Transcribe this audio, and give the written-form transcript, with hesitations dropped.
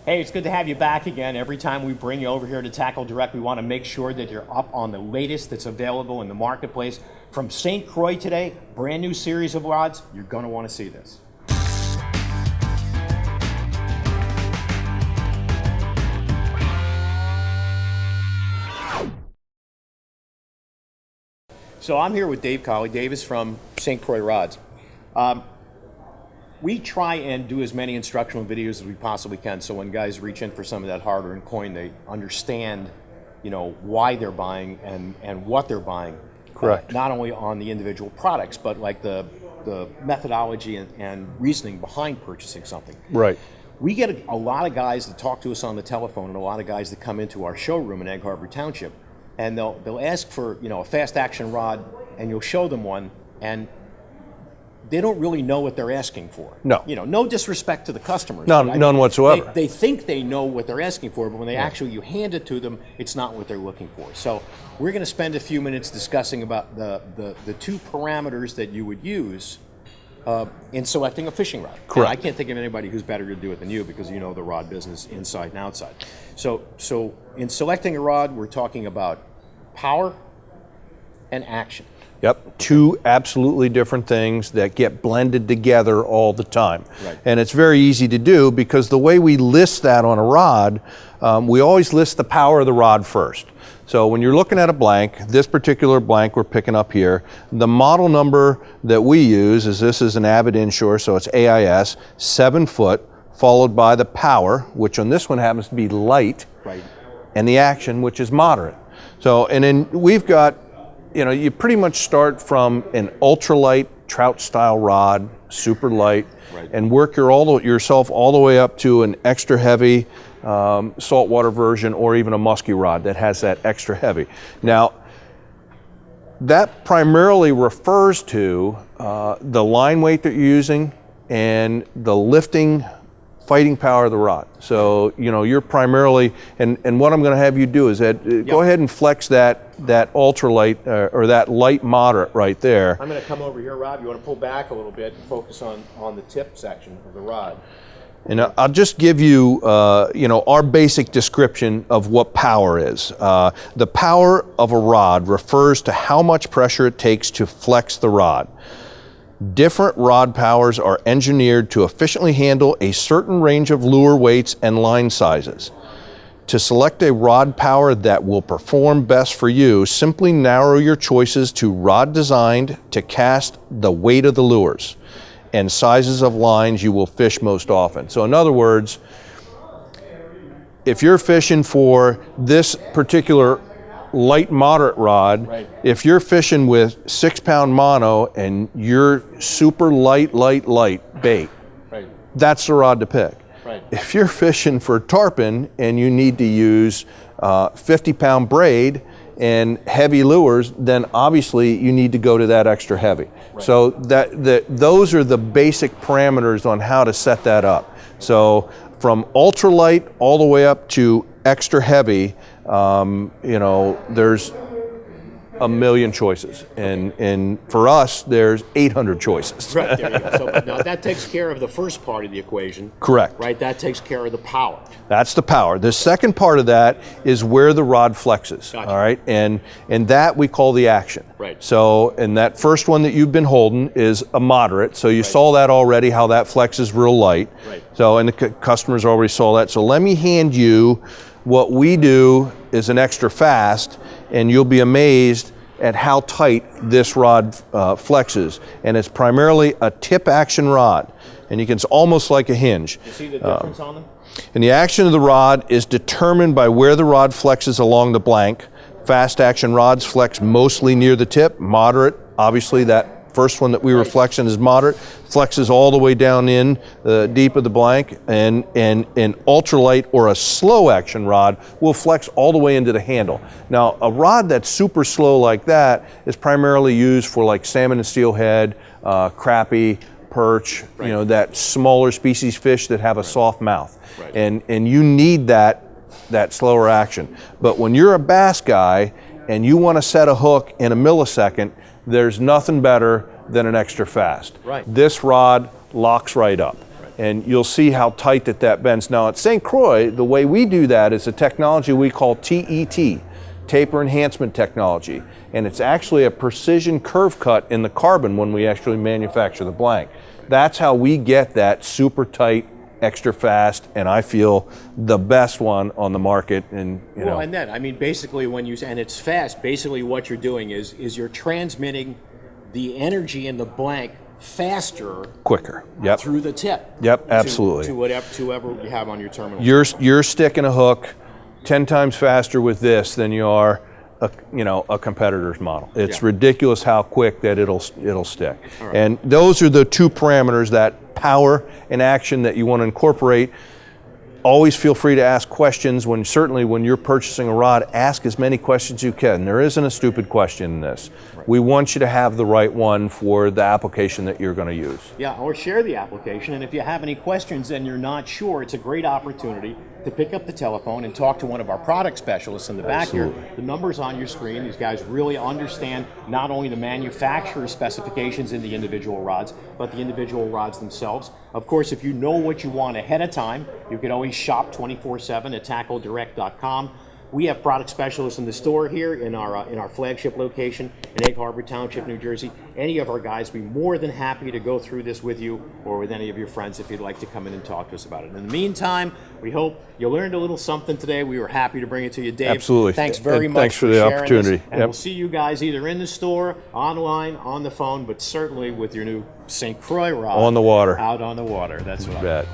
Hey, it's good to have you back again. Every time we bring you over here to TackleDirect, we want to make sure that you're up on the latest that's available in the marketplace. From St. Croix today, brand new series of rods. You're going to want to see this. So I'm here with Dave Colley. Dave is from St. Croix Rods. We try and do as many instructional videos as we possibly can, so when guys reach in for some of that hard-earned coin, they understand, you know, why they're buying and what they're buying. Correct. Not only on the individual products, but like the methodology and reasoning behind purchasing something. Right. We get a lot of guys that talk to us on the telephone, and a lot of guys that come into our showroom in Egg Harbor Township, and they'll ask for, you know, a fast action rod, and you'll show them one, and they don't really know what they're asking for. No. You know, no disrespect to the customers. None whatsoever. They think they know what they're asking for, but when they actually, you hand it to them, it's not what they're looking for. So we're going to spend a few minutes discussing about the two parameters that you would use in selecting a fishing rod. Correct. And I can't think of anybody who's better to do it than you, because you know the rod business inside and outside. So in selecting a rod, we're talking about power and action. Yep, two absolutely different things that get blended together all the time. Right. And it's very easy to do because the way we list that on a rod, we always list the power of the rod first. So when you're looking at a blank, this particular blank we're picking up here, the model number that we use is, this is an Avid inshore, so it's AIS, 7 foot, followed by the power, which on this one happens to be light, Right. and the action, which is moderate. So, and then we've got, you know, you pretty much start from an ultralight trout style rod, super light, Right. and work yourself all the way up to an extra heavy saltwater version, or even a musky rod that has that extra heavy. Now, that primarily refers to the line weight that you're using and the lifting fighting power of the rod. So, you know, you're primarily, and what I'm going to have you do is that go ahead and flex that ultralight or that light moderate right there. I'm going to come over here, Rob. You want to pull back a little bit and focus on the tip section of the rod. And I'll just give you, you know, our basic description of what power is. The power of a rod refers to how much pressure it takes to flex the rod. Different rod powers are engineered to efficiently handle a certain range of lure weights and line sizes. To select a rod power that will perform best for you, simply narrow your choices to rod designed to cast the weight of the lures and sizes of lines you will fish most often. So in other words, if you're fishing for this particular light moderate rod, Right. if you're fishing with 6-pound mono and you're super light bait, Right. that's the rod to pick. Right. If you're fishing for tarpon and you need to use 50-pound braid and heavy lures, then obviously you need to go to that extra heavy. Right. So those are the basic parameters on how to set that up. So from ultralight all the way up to extra heavy, you know, there's a million choices, and for us there's 800 choices. Right, there you go. So now that takes care of the first part of the equation. Correct. Right, that takes care of the power. That's the power. The second part of that is where the rod flexes. Gotcha. All right, and that we call the action. Right. So, and that first one that you've been holding is a moderate. So you saw that already, how that flexes real light. Right. So, and the customers already saw that. So let me hand you what we do is an extra fast, and you'll be amazed at how tight this rod flexes. And it's primarily a tip action rod, and it's almost like a hinge. You see the difference on them? And the action of the rod is determined by where the rod flexes along the blank. Fast action rods flex mostly near the tip. Moderate, obviously that first one that we were flexing is moderate, flexes all the way down in the deep of the blank, and an ultralight or a slow action rod will flex all the way into the handle. Now, a rod that's super slow like that is primarily used for like salmon and steelhead, crappie, perch, you know, that smaller species fish that have a soft mouth. Right. And you need that slower action. But when you're a bass guy and you want to set a hook in a millisecond, there's nothing better than an extra fast. Right. This rod locks right up. Right. And you'll see how tight that bends. Now at St. Croix, the way we do that is a technology we call TET, taper enhancement technology. And it's actually a precision curve cut in the carbon when we actually manufacture the blank. That's how we get that super tight, extra fast, and I feel the best one on the market. And well, and then, I mean, basically when you, and it's fast, basically what you're doing is you're transmitting the energy in the blank faster, quicker, yep, through the tip. Yep, absolutely. To whatever you have on your terminal. You're sticking a hook 10 times faster with this than you are a competitor's model. It's ridiculous how quick that it'll stick. Right. And those are the two parameters, that power and action, that you want to incorporate. Always feel free to ask questions. Certainly when you're purchasing a rod, ask as many questions as you can. There isn't a stupid question in this. Right. We want you to have the right one for the application that you're going to use. Yeah, or share the application. And if you have any questions and you're not sure, it's a great opportunity to pick up the telephone and talk to one of our product specialists in the back here. The number's on your screen. These guys really understand not only the manufacturer's specifications in the individual rods, but the individual rods themselves. Of course, if you know what you want ahead of time, you can always shop 24/7 at TackleDirect.com. We have product specialists in the store here in our flagship location in Egg Harbor Township, New Jersey. Any of our guys will be more than happy to go through this with you or with any of your friends if you'd like to come in and talk to us about it. In the meantime, we hope you learned a little something today. We were happy to bring it to you, Dave. Absolutely. Thanks very much Thanks for the opportunity. And we'll see you guys either in the store, online, on the phone, but certainly with your new St. Croix rod. On the water. Out on the water. That's what I bet.